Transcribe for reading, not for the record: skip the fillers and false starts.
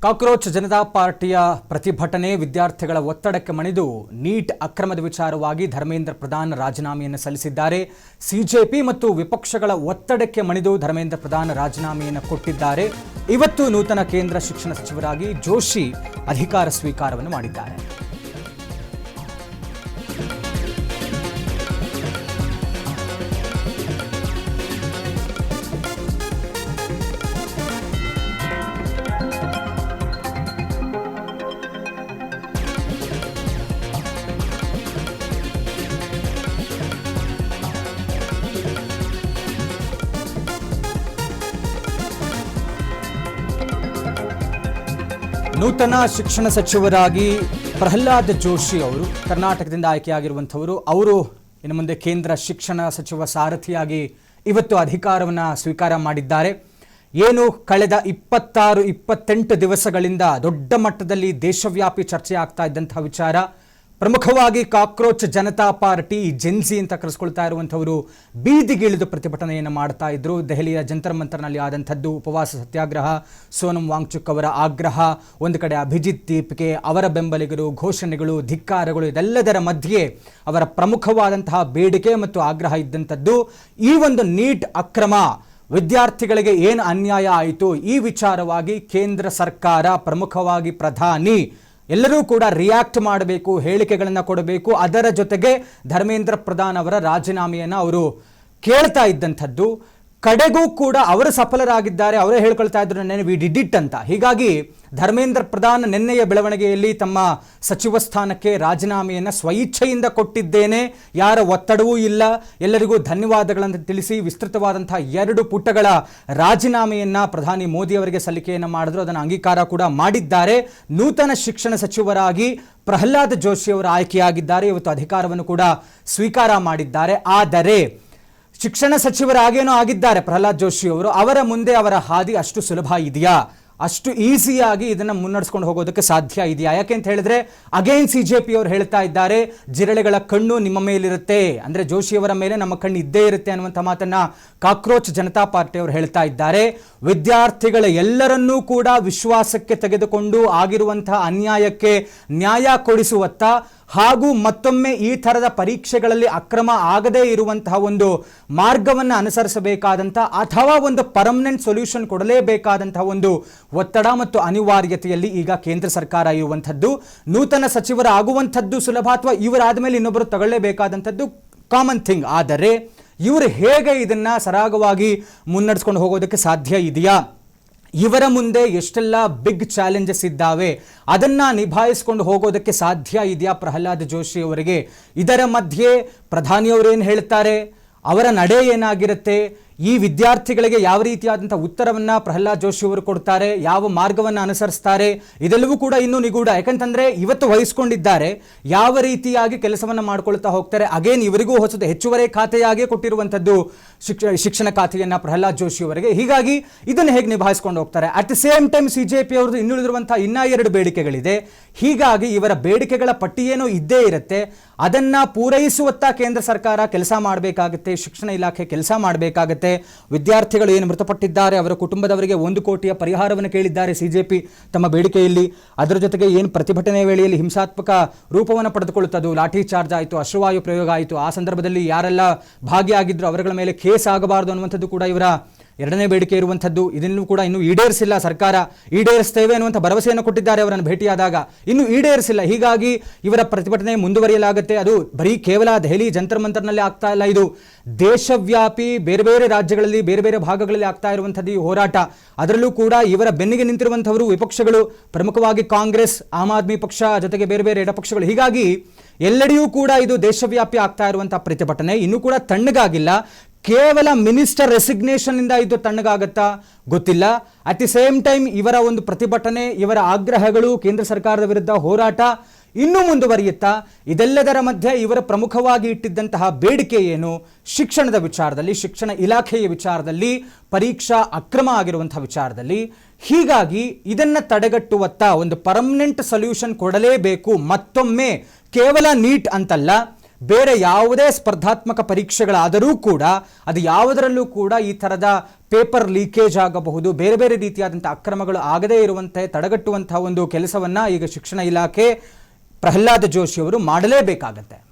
Cockroach Janata ಪಾರ್ಟಿಯ ಪ್ರತಿಭಟನೆ ವಿದ್ಯಾರ್ಥಿಗಳ ಒತ್ತಡಕ್ಕೆ ಮಣಿದು ನೀಟ್ ಅಕ್ರಮದ ವಿಚಾರವಾಗಿ ಧರ್ಮೇಂದ್ರ ಪ್ರಧಾನ್ ರಾಜೀನಾಮೆಯನ್ನು ಸಲ್ಲಿಸಿದ್ದಾರೆ. ಸಿಜೆಪಿ ಮತ್ತು ವಿಪಕ್ಷಗಳ ಒತ್ತಡಕ್ಕೆ ಮಣಿದು ಧರ್ಮೇಂದ್ರ ಪ್ರಧಾನ್ ರಾಜೀನಾಮೆಯನ್ನು ಕೊಟ್ಟಿದ್ದಾರೆ. ಇವತ್ತು ನೂತನ ಕೇಂದ್ರ ಶಿಕ್ಷಣ ಸಚಿವರಾಗಿ ಜೋಶಿ ಅಧಿಕಾರ ಸ್ವೀಕಾರವನ್ನು ಮಾಡಿದ್ದಾರೆ. ನೂತನ ಶಿಕ್ಷಣ ಸಚಿವರಾಗಿ ಪ್ರಹ್ಲಾದ್ ಜೋಶಿ ಅವರು ಕರ್ನಾಟಕದಿಂದ ಆಯ್ಕೆಯಾಗಿರುವಂಥವರು. ಅವರು ಇನ್ನು ಮುಂದೆ ಕೇಂದ್ರ ಶಿಕ್ಷಣ ಸಚಿವ ಸಾರಥಿಯಾಗಿ ಇವತ್ತು ಅಧಿಕಾರವನ್ನು ಸ್ವೀಕಾರ ಮಾಡಿದ್ದಾರೆ. ಏನು ಕಳೆದ 26-28 ದಿವಸಗಳಿಂದ ದೊಡ್ಡ ಮಟ್ಟದಲ್ಲಿ ದೇಶವ್ಯಾಪಿ ಚರ್ಚೆ ಆಗ್ತಾ ಇದ್ದಂತಹ ವಿಚಾರ, ಪ್ರಮುಖವಾಗಿ ಕಾಕ್ರೋಚ್ ಜನತಾ ಪಾರ್ಟಿ ಜೆನ್ಸಿ ಅಂತ ಕರೆಸ್ಕೊಳ್ತಾ ಇರುವಂಥವರು ಬೀದಿಗಿಳಿದು ಪ್ರತಿಭಟನೆಯನ್ನು ಮಾಡ್ತಾ ಇದ್ರು. ದೆಹಲಿಯ ಜಂತರ್ ಮಂತರ್ನಲ್ಲಿ ಆದಂಥದ್ದು ಉಪವಾಸ ಸತ್ಯಾಗ್ರಹ, ಸೋನಂ ವಾಂಗ್ಚುಕ್ ಅವರ ಆಗ್ರಹ, ಒಂದು ಕಡೆ ಅಭಿಜಿತ್ ದೀಪ್ಗೆ ಅವರ ಬೆಂಬಲಿಗರು, ಘೋಷಣೆಗಳು, ಧಿಕ್ಕಾರಗಳು, ಇದೆಲ್ಲದರ ಮಧ್ಯೆ ಅವರ ಪ್ರಮುಖವಾದಂತಹ ಬೇಡಿಕೆ ಮತ್ತು ಆಗ್ರಹ ಇದ್ದಂಥದ್ದು ಈ ಒಂದು ನೀಟ್ ಅಕ್ರಮ, ವಿದ್ಯಾರ್ಥಿಗಳಿಗೆ ಏನು ಅನ್ಯಾಯ ಆಯಿತು, ಈ ವಿಚಾರವಾಗಿ ಕೇಂದ್ರ ಸರ್ಕಾರ, ಪ್ರಮುಖವಾಗಿ ಪ್ರಧಾನಿ ಎಲ್ಲರೂ ಕೂಡ ರಿಯಾಕ್ಟ್ ಮಾಡಬೇಕು, ಹೇಳಿಕೆಗಳನ್ನು ಕೊಡಬೇಕು. ಅದರ ಜೊತೆಗೆ ಧರ್ಮೇಂದ್ರ ಪ್ರಧಾನ್ ಅವರ ರಾಜೀನಾಮೆಯನ್ನು ಅವರು ಕೇಳ್ತಾ ಇದ್ದಂಥದ್ದು. ಕಡೆಗೂ ಕೂಡ ಅವರು ಸಫಲರಾಗಿದ್ದಾರೆ. ಅವರೇ ಹೇಳ್ಕೊಳ್ತಾ ಇದ್ರು ನೆನ್ನೆ ವಿ ಡಿಡ್ ಇಟ್ ಅಂತ. ಹೀಗಾಗಿ ಧರ್ಮೇಂದ್ರ ಪ್ರಧಾನ್ ನಿನ್ನೆಯ ಬೆಳವಣಿಗೆಯಲ್ಲಿ ತಮ್ಮ ಸಚಿವ ಸ್ಥಾನಕ್ಕೆ ರಾಜೀನಾಮೆಯನ್ನು ಸ್ವಇಚ್ಛೆಯಿಂದ ಕೊಟ್ಟಿದ್ದೇನೆ, ಯಾರ ಒತ್ತಡವೂ ಇಲ್ಲ, ಎಲ್ಲರಿಗೂ ಧನ್ಯವಾದಗಳನ್ನು ತಿಳಿಸಿ ವಿಸ್ತೃತವಾದಂತಹ 2 ಪುಟಗಳ ರಾಜೀನಾಮೆಯನ್ನು ಪ್ರಧಾನಿ ಮೋದಿ ಅವರಿಗೆ ಸಲ್ಲಿಕೆಯನ್ನು ಮಾಡಿದ್ರು. ಅದನ್ನು ಅಂಗೀಕಾರ ಕೂಡ ಮಾಡಿದ್ದಾರೆ. ನೂತನ ಶಿಕ್ಷಣ ಸಚಿವರಾಗಿ ಪ್ರಹ್ಲಾದ್ ಜೋಶಿ ಅವರು ಆಯ್ಕೆಯಾಗಿದ್ದಾರೆ. ಇವತ್ತು ಅಧಿಕಾರವನ್ನು ಕೂಡ ಸ್ವೀಕಾರ ಮಾಡಿದ್ದಾರೆ. ಆದರೆ ಶಿಕ್ಷಣ ಸಚಿವರಾಗೇನೋ ಆಗಿದ್ದಾರೆ ಪ್ರಹ್ಲಾದ್ ಜೋಶಿ ಅವರು, ಅವರ ಮುಂದೆ ಅವರ ಹಾದಿ ಅಷ್ಟು ಸುಲಭ ಇದೆಯಾ, ಅಷ್ಟು ಈಸಿಯಾಗಿ ಇದನ್ನು ಮುನ್ನಡೆಸ್ಕೊಂಡು ಹೋಗೋದಕ್ಕೆ ಸಾಧ್ಯ ಇದೆಯಾ? ಯಾಕೆ ಅಂತ ಹೇಳಿದ್ರೆ ಅಗೇನ್ ಸಿಜೆಪಿ ಅವರು ಹೇಳ್ತಾ ಇದ್ದಾರೆ, ಜಿರಳೆಗಳ ಕಣ್ಣು ನಿಮ್ಮ ಮೇಲಿರುತ್ತೆ, ಅಂದರೆ ಜೋಶಿಯವರ ಮೇಲೆ ನಮ್ಮ ಕಣ್ಣು ಇದ್ದೇ ಇರುತ್ತೆ ಅನ್ನುವಂಥ ಮಾತನ್ನ ಕಾಕ್ರೋಚ್ ಜನತಾ ಪಾರ್ಟಿ ಅವರು ಹೇಳ್ತಾ ಇದ್ದಾರೆ. ವಿದ್ಯಾರ್ಥಿಗಳ ಎಲ್ಲರನ್ನೂ ಕೂಡ ವಿಶ್ವಾಸಕ್ಕೆ ತೆಗೆದುಕೊಂಡು ಆಗಿರುವಂತಹ ಅನ್ಯಾಯಕ್ಕೆ ನ್ಯಾಯ ಕೊಡಿಸುವತ್ತ ಹಾಗೂ ಮತ್ತೊಮ್ಮೆ ಈ ಥರದ ಪರೀಕ್ಷೆಗಳಲ್ಲಿ ಅಕ್ರಮ ಆಗದೇ ಇರುವಂತಹ ಒಂದು ಮಾರ್ಗವನ್ನು ಅನುಸರಿಸಬೇಕಾದಂಥ ಅಥವಾ ಒಂದು ಪರ್ಮನೆಂಟ್ ಸೊಲ್ಯೂಷನ್ ಕೊಡಲೇಬೇಕಾದಂತಹ ಒಂದು ಒತ್ತಡ ಮತ್ತು ಅನಿವಾರ್ಯತೆಯಲ್ಲಿ ಈಗ ಕೇಂದ್ರ ಸರ್ಕಾರ ಇರುವಂಥದ್ದು. ನೂತನ ಸಚಿವರಾಗುವಂಥದ್ದು ಸುಲಭ, ಅಥವಾ ಇವರಾದ ಮೇಲೆ ಇನ್ನೊಬ್ಬರು ತಗೊಳ್ಳೇಬೇಕಾದಂಥದ್ದು ಕಾಮನ್ ಥಿಂಗ್. ಆದರೆ ಇವರು ಹೇಗೆ ಇದನ್ನು ಸರಾಗವಾಗಿ ಮುನ್ನಡೆಸ್ಕೊಂಡು ಹೋಗೋದಕ್ಕೆ ಸಾಧ್ಯ ಇದೆಯಾ? ಇವರ ಮುಂದೆ ಎಷ್ಟೆಲ್ಲ ಬಿಗ್ ಚಾಲೆಂಜಸ್ ಇದ್ದಾವೆ, ಅದನ್ನು ನಿಭಾಯಿಸ್ಕೊಂಡು ಹೋಗೋದಕ್ಕೆ ಸಾಧ್ಯ ಇದೆಯಾ ಪ್ರಹ್ಲಾದ್ ಜೋಶಿ ಅವರಿಗೆ? ಇದರ ಮಧ್ಯೆ ಪ್ರಧಾನಿಯವರು ಏನು ಹೇಳ್ತಾರೆ, ಅವರ ನಡೆ ಏನಾಗಿರುತ್ತೆ, ಈ ವಿದ್ಯಾರ್ಥಿಗಳಿಗೆ ಯಾವ ರೀತಿಯಾದಂಥ ಉತ್ತರವನ್ನು ಪ್ರಹ್ಲಾದ್ ಜೋಶಿ ಅವರು ಕೊಡ್ತಾರೆ, ಯಾವ ಮಾರ್ಗವನ್ನು ಅನುಸರಿಸ್ತಾರೆ, ಇದೆಲ್ಲವೂ ಕೂಡ ಇನ್ನೂ ನಿಗೂಢ. ಯಾಕಂತಂದರೆ ಇವತ್ತು ವಹಿಸ್ಕೊಂಡಿದ್ದಾರೆ, ಯಾವ ರೀತಿಯಾಗಿ ಕೆಲಸವನ್ನು ಮಾಡ್ಕೊಳ್ತಾ ಹೋಗ್ತಾರೆ. ಅಗೇನ್ ಇವರಿಗೂ ಹೊಸದು ಹೆಚ್ಚುವರಿ ಖಾತೆಯಾಗಿ ಕೊಟ್ಟಿರುವಂಥದ್ದು ಶಿಕ್ಷಣ ಖಾತೆಯನ್ನು ಪ್ರಹ್ಲಾದ್ ಜೋಶಿ ಅವರಿಗೆ. ಹೀಗಾಗಿ ಇದನ್ನು ಹೇಗೆ ನಿಭಾಯಿಸ್ಕೊಂಡು ಹೋಗ್ತಾರೆ? At the same time CJP ಅವ್ರದ್ದು ಇನ್ನುಳಿದಿರುವಂಥ ಇನ್ನೂ 2 ಬೇಡಿಕೆಗಳಿದೆ. ಹೀಗಾಗಿ ಇವರ ಬೇಡಿಕೆಗಳ ಪಟ್ಟಿಯೇನೋ ಇದ್ದೇ ಇರುತ್ತೆ. ಅದನ್ನು ಪೂರೈಸುವತ್ತ ಕೇಂದ್ರ ಸರ್ಕಾರ ಕೆಲಸ ಮಾಡಬೇಕಾಗುತ್ತೆ, ಶಿಕ್ಷಣ ಇಲಾಖೆ ಕೆಲಸ ಮಾಡಬೇಕಾಗುತ್ತೆ. ವಿದ್ಯಾರ್ಥಿಗಳು ಏನು ಮೃತಪಟ್ಟಿದ್ದಾರೆ ಅವರ ಕುಟುಂಬದವರಿಗೆ 1 ಕೋಟಿಯ ಪರಿಹಾರವನ್ನು ಕೇಳಿದ್ದಾರೆ ಸಿಜೆಪಿ ತಮ್ಮ ಬೇಡಿಕೆಯಲ್ಲಿ. ಅದರ ಜೊತೆಗೆ ಏನು ಪ್ರತಿಭಟನೆ ವೇಳೆಯಲ್ಲಿ ಹಿಂಸಾತ್ಮಕ ರೂಪವನ್ನು ಪಡೆದುಕೊಳ್ಳುತ್ತದೆ, ಲಾಠಿ ಚಾರ್ಜ್ ಆಯಿತು, ಅಶ್ರುವಾಯು ಪ್ರಯೋಗ ಆಯಿತು, ಆ ಸಂದರ್ಭದಲ್ಲಿ ಯಾರೆಲ್ಲ ಭಾಗಿಯಾಗಿದ್ರು ಅವರುಗಳ ಮೇಲೆ ಕೇಸ್ ಆಗಬಾರದು ಅನ್ನುವಂಥದ್ದು ಕೂಡ ಇವರ 2ನೇ ಬೇಡಿಕೆ ಇರುವಂಥದ್ದು. ಇದನ್ನು ಕೂಡ ಇನ್ನೂ ಈಡೇರಿಸಿಲ್ಲ ಸರ್ಕಾರ. ಈಡೇರಿಸ್ತೇವೆ ಅನ್ನುವಂಥ ಭರವಸೆಯನ್ನು ಕೊಟ್ಟಿದ್ದಾರೆ ಅವರನ್ನು ಭೇಟಿಯಾದಾಗ, ಇನ್ನೂ ಈಡೇರಿಸಿಲ್ಲ. ಹೀಗಾಗಿ ಇವರ ಪ್ರತಿಭಟನೆ ಮುಂದುವರಿಯಲಾಗುತ್ತೆ. ಅದು ಬರೀ ಕೇವಲ ದೆಹಲಿ ಜಂತರ್ ಮಂತರ್ನಲ್ಲಿ ಆಗ್ತಾ ಇಲ್ಲ, ಇದು ದೇಶವ್ಯಾಪಿ ಬೇರೆ ಬೇರೆ ರಾಜ್ಯಗಳಲ್ಲಿ ಬೇರೆ ಬೇರೆ ಭಾಗಗಳಲ್ಲಿ ಆಗ್ತಾ ಇರುವಂಥದ್ದು ಈ ಹೋರಾಟ. ಅದರಲ್ಲೂ ಕೂಡ ಇವರ ಬೆನ್ನಿಗೆ ನಿಂತಿರುವಂಥವರು ವಿಪಕ್ಷಗಳು, ಪ್ರಮುಖವಾಗಿ ಕಾಂಗ್ರೆಸ್, ಆಮ್ ಆದ್ಮಿ ಪಕ್ಷ, ಜೊತೆಗೆ ಬೇರೆ ಬೇರೆ ಎಡಪಕ್ಷಗಳು. ಹೀಗಾಗಿ ಎಲ್ಲೆಡೆಯೂ ಕೂಡ ಇದು ದೇಶವ್ಯಾಪಿ ಆಗ್ತಾ ಇರುವಂಥ ಪ್ರತಿಭಟನೆ ಇನ್ನೂ ಕೂಡ ತಣ್ಣಗಾಗಿಲ್ಲ. ಕೇವಲ ಮಿನಿಸ್ಟರ್ ರೆಸಿಗ್ನೇಷನ್ ಇಂದ ಇದು ತಣ್ಣಗಾಗತ್ತಾ ಗೊತ್ತಿಲ್ಲ. ಅಟ್ ದಿ ಸೇಮ್ ಟೈಮ್ ಇವರ ಒಂದು ಪ್ರತಿಭಟನೆ, ಇವರ ಆಗ್ರಹಗಳು, ಕೇಂದ್ರ ಸರ್ಕಾರದ ವಿರುದ್ಧ ಹೋರಾಟ ಇನ್ನೂ ಮುಂದುವರಿಯುತ್ತಾ? ಇದೆಲ್ಲದರ ಮಧ್ಯೆ ಇವರ ಪ್ರಮುಖವಾಗಿ ಇಟ್ಟಿದ್ದಂತಹ ಬೇಡಿಕೆ ಏನು? ಶಿಕ್ಷಣದ ವಿಚಾರದಲ್ಲಿ, ಶಿಕ್ಷಣ ಇಲಾಖೆಯ ವಿಚಾರದಲ್ಲಿ, ಪರೀಕ್ಷಾ ಅಕ್ರಮ ಆಗಿರುವಂತಹ ವಿಚಾರದಲ್ಲಿ. ಹೀಗಾಗಿ ಇದನ್ನು ತಡೆಗಟ್ಟುವತ್ತ ಒಂದು ಪರ್ಮನೆಂಟ್ ಸೊಲ್ಯೂಷನ್ ಕೊಡಲೇಬೇಕು. ಮತ್ತೊಮ್ಮೆ ಕೇವಲ ನೀಟ್ ಅಂತಲ್ಲ, ಬೇರೆ ಯಾವುದೇ ಸ್ಪರ್ಧಾತ್ಮಕ ಪರೀಕ್ಷೆಗಳಾದರೂ ಕೂಡ ಅದು ಯಾವುದರಲ್ಲೂ ಕೂಡ ಈ ಥರದ ಪೇಪರ್ ಲೀಕೇಜ್ ಆಗಬಹುದು, ಬೇರೆ ಬೇರೆ ರೀತಿಯಾದಂಥ ಅಕ್ರಮಗಳು ಆಗದೇ ಇರುವಂತೆ ತಡೆಗಟ್ಟುವಂತಹ ಒಂದು ಕೆಲಸವನ್ನು ಈಗ ಶಿಕ್ಷಣ ಇಲಾಖೆ ಪ್ರಹ್ಲಾದ್ ಜೋಶಿ ಅವರು ಮಾಡಲೇಬೇಕಾಗತ್ತೆ.